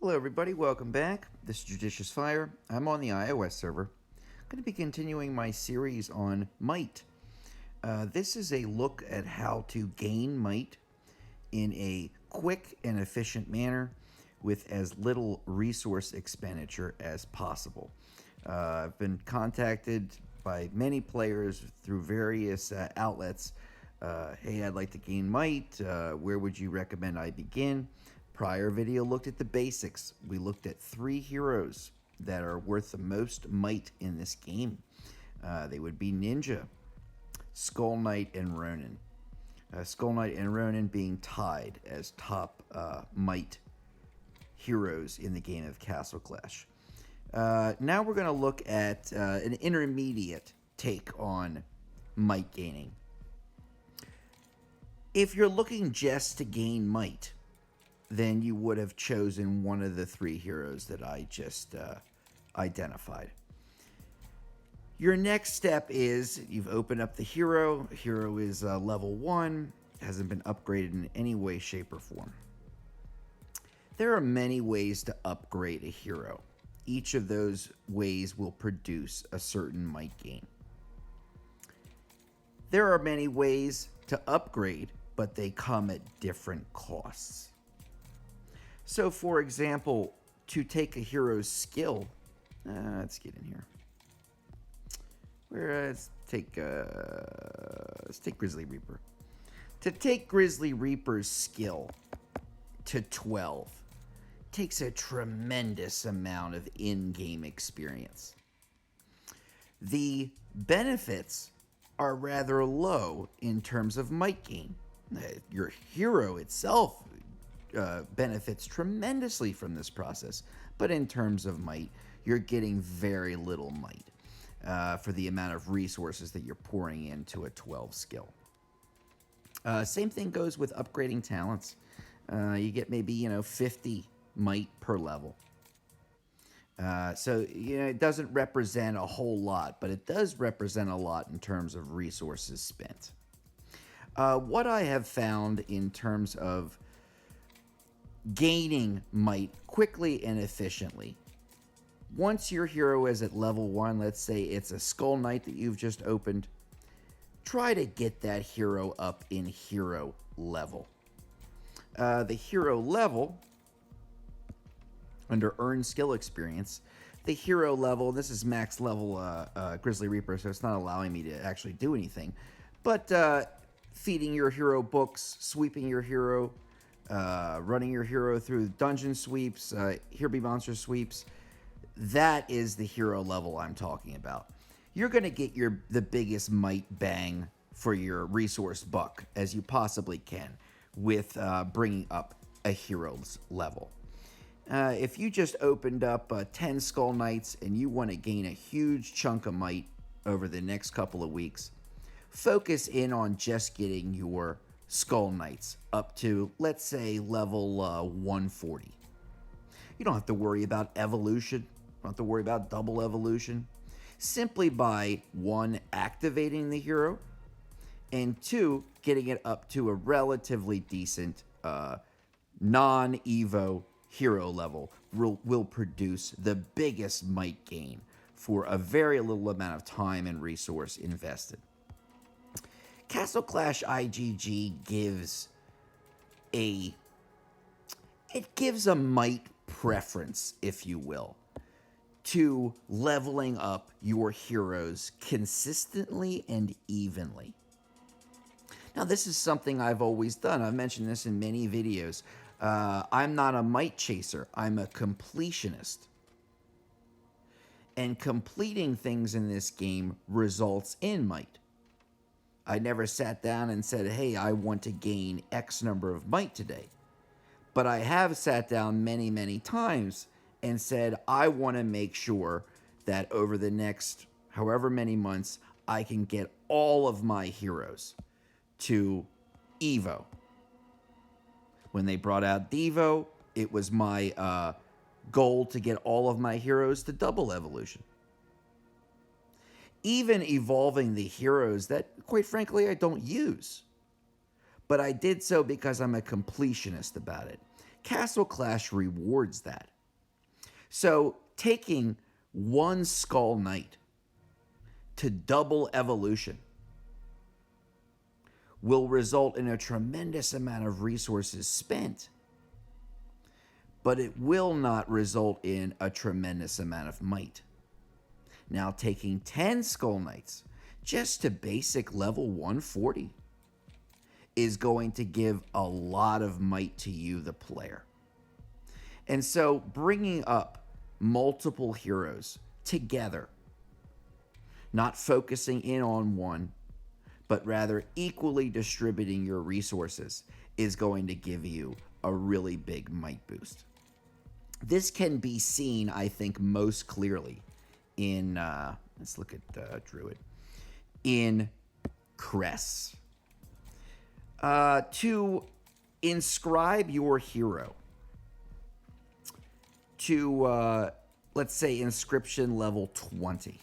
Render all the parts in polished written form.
Hello everybody, welcome back. This is JudiciousFire. I'm on the iOS server. I'm going to be continuing my series on might. This is a look at how to gain might in a quick and efficient manner with as little resource expenditure as possible. I've been contacted by many players through various outlets. Hey, I'd like to gain might. Where would you recommend I begin? Prior video looked at the basics. We looked at 3 heroes that are worth the most might in this game. They would be Ninja, Skull Knight, and Ronin. Skull Knight and Ronin being tied as top might heroes in the game of Castle Clash. Now we're going to look at an intermediate take on might gaining. If you're looking just to gain might, then you would have chosen one of the 3 heroes that I just identified. Your next step is you've opened up the hero. Hero is level 1, hasn't been upgraded in any way, shape, or form. There are many ways to upgrade a hero. Each of those ways will produce a certain might gain. There are many ways to upgrade, but they come at different costs. So, for example, to take a hero's skill, let's get in here. Let's take Grizzly Reaper. To take Grizzly Reaper's skill to 12 takes a tremendous amount of in-game experience. The benefits are rather low in terms of might gain. Your hero itself benefits tremendously from this process, but in terms of might, you're getting very little might for the amount of resources that you're pouring into a 12 skill. Same thing goes with upgrading talents. You get maybe 50 might per level. So it doesn't represent a whole lot, but it does represent a lot in terms of resources spent. What I have found in terms of gaining might quickly and efficiently. Once your hero is at level 1, let's say it's a Skull Knight that you've just opened, try to get that hero up in hero level. The hero level, under earned skill experience, the hero level, this is max level Grizzly Reaper, so it's not allowing me to actually do anything, but feeding your hero books, sweeping your hero, running your hero through dungeon sweeps, Here Be Monster sweeps. That is the hero level I'm talking about. You're going to get the biggest might bang for your resource buck as you possibly can with bringing up a hero's level. If you just opened up 10 Skull Knights and you want to gain a huge chunk of might over the next couple of weeks, focus in on just getting your Skull Knights up to, let's say, level 140. You don't have to worry about evolution. You don't have to worry about double evolution. Simply by 1, activating the hero, and 2, getting it up to a relatively decent non-Evo hero level will produce the biggest might gain for a very little amount of time and resource invested. Castle Clash IGG gives a might preference, if you will, to leveling up your heroes consistently and evenly. Now, this is something I've always done. I've mentioned this in many videos. I'm not a might chaser. I'm a completionist. And completing things in this game results in might. I never sat down and said, hey, I want to gain X number of might today. But I have sat down many, many times and said, I want to make sure that over the next however many months, I can get all of my heroes to Evo. When they brought out Devo, it was my goal to get all of my heroes to double evolution. Even evolving the heroes that, quite frankly, I don't use. But I did so because I'm a completionist about it. Castle Clash rewards that. So taking one Skull Knight to double evolution will result in a tremendous amount of resources spent, but it will not result in a tremendous amount of might. Now, taking 10 Skull Knights just to basic level 140 is going to give a lot of might to you, the player. And so bringing up multiple heroes together, not focusing in on one, but rather equally distributing your resources, is going to give you a really big might boost. This can be seen, I think, most clearly in, let's look at Druid, in Cress. To inscribe your hero to, let's say, inscription level 20,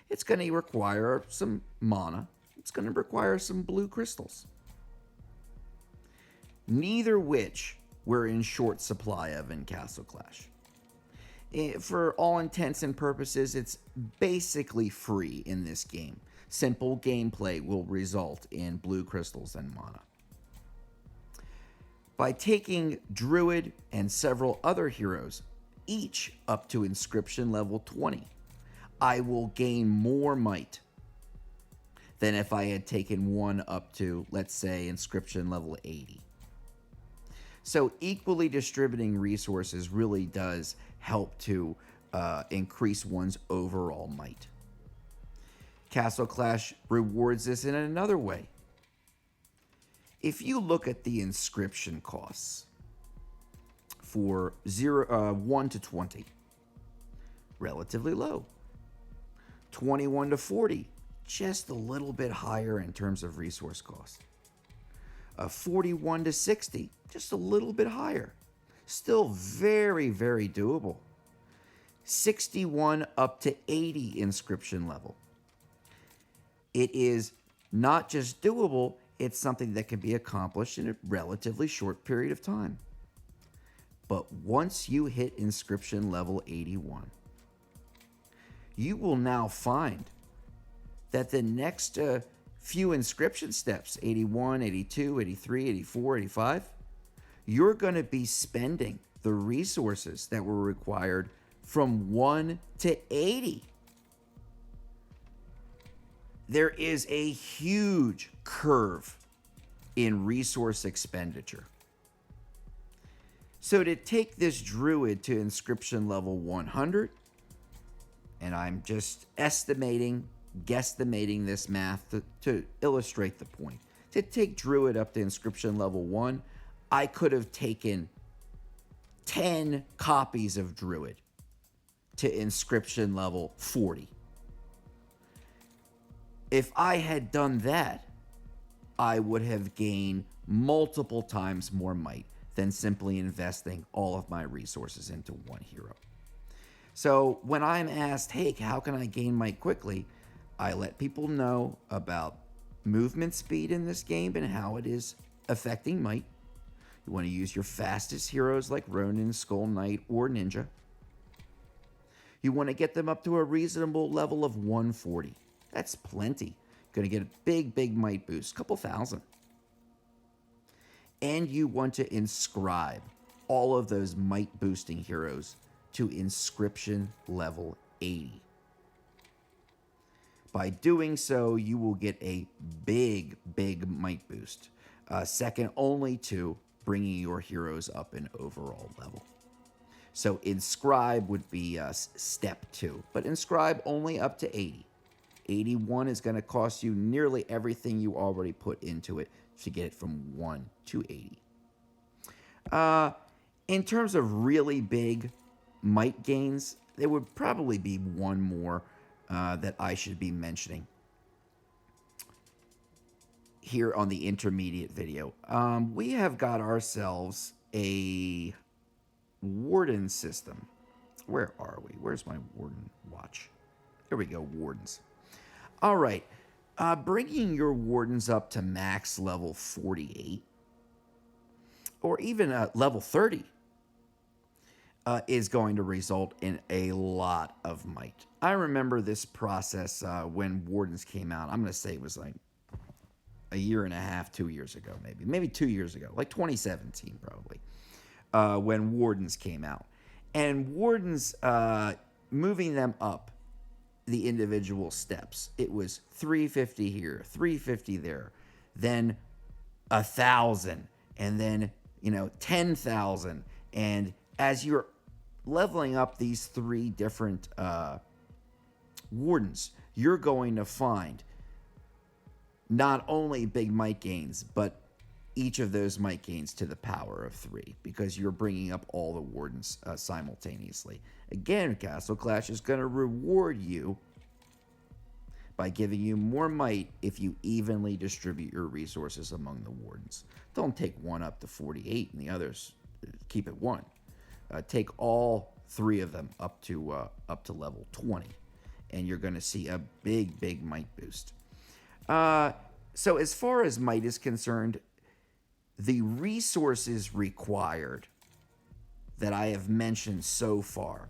it's going to require some mana. It's going to require some blue crystals. Neither which we're in short supply of in Castle Clash. For all intents and purposes, it's basically free in this game. Simple gameplay will result in blue crystals and mana. By taking Druid and several other heroes, each up to inscription level 20, I will gain more might than if I had taken one up to, let's say, inscription level 80. So equally distributing resources really does help to increase one's overall might. Castle Clash rewards this in another way. If you look at the inscription costs for 1 to 20, relatively low. 21 to 40, just a little bit higher in terms of resource cost. 41 to 60, just a little bit higher. Still very, very doable. 61 up to 80 inscription level. It is not just doable, it's something that can be accomplished in a relatively short period of time. But once you hit inscription level 81, you will now find that the next few inscription steps, 81, 82, 83, 84, 85, you're going to be spending the resources that were required from 1 to 80. There is a huge curve in resource expenditure. So to take this Druid to inscription level 100, and I'm just guesstimating this math to illustrate the point. To take Druid up to inscription level 1, I could have taken 10 copies of Druid to inscription level 40. If I had done that, I would have gained multiple times more might than simply investing all of my resources into one hero. So when I'm asked, hey, how can I gain might quickly? I let people know about movement speed in this game and how it is affecting might. You want to use your fastest heroes like Ronin, Skull Knight, or Ninja. You want to get them up to a reasonable level of 140. That's plenty. Going to get a big, big might boost, couple thousand. And you want to inscribe all of those might boosting heroes to inscription level 80. By doing so, you will get a big, big might boost, second only to bringing your heroes up in overall level. So inscribe would be step 2, but inscribe only up to 80. 81 is going to cost you nearly everything you already put into it to get it from 1 to 80. In terms of really big might gains, there would probably be one more that I should be mentioning here on the intermediate video. We have got ourselves a Warden system. Where are we? Where's my Warden watch? Here we go, Wardens. All right. Bringing your Wardens up to max level 48 or even level 30 is going to result in a lot of might. I remember this process when Wardens came out. I'm going to say it was like a year and a half, 2 years ago, maybe 2 years ago, like 2017 probably, when Wardens came out. And Wardens, moving them up the individual steps, it was 350 here, 350 there, then 1,000, and then 10,000. And as you're leveling up these 3 different Wardens, you're going to find not only big might gains, but each of those might gains to the power of 3, because you're bringing up all the Wardens simultaneously. Again, Castle Clash is going to reward you by giving you more might if you evenly distribute your resources among the Wardens. Don't take one up to 48 and the others keep it 1. Take all 3 of them up to level 20, and you're going to see a big might boost. So as far as might is concerned, the resources required that I have mentioned so far,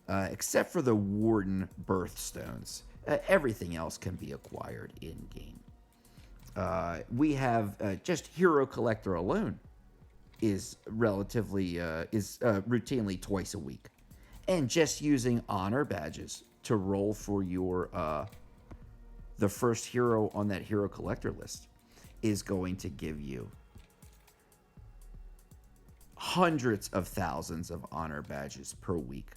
except for the Warden birthstones, everything else can be acquired in-game. We have just Hero Collector alone is relatively, routinely twice a week. And just using honor badges to roll for your the first hero on that Hero Collector list is going to give you hundreds of thousands of honor badges per week,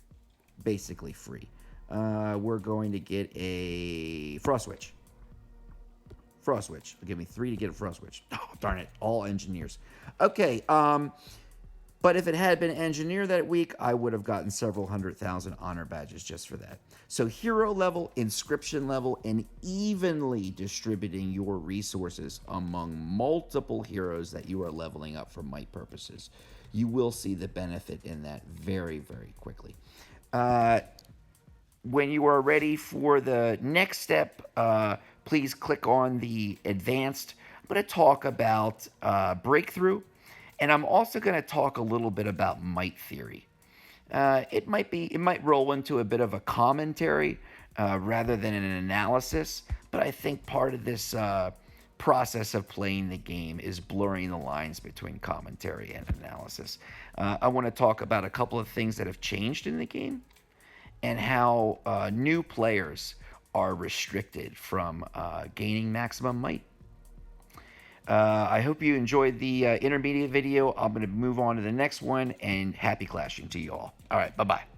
basically free. We're going to get a Frost Witch. Frost Witch. Give me 3 to get a Frost Witch. Oh, darn it. All engineers. Okay, but if it had been engineer that week, I would have gotten several 100,000 honor badges just for that. So hero level, inscription level, and evenly distributing your resources among multiple heroes that you are leveling up for might purposes. You will see the benefit in that very, very quickly. When you are ready for the next step, please click on the advanced. I'm going to talk about breakthrough, and I'm also going to talk a little bit about might theory. It might roll into a bit of a commentary rather than an analysis, but I think part of this process of playing the game is blurring the lines between commentary and analysis. I want to talk about a couple of things that have changed in the game and how new players are restricted from gaining maximum might. I hope you enjoyed the intermediate video. I'm going to move on to the next one, and happy clashing to you all. All right, bye-bye.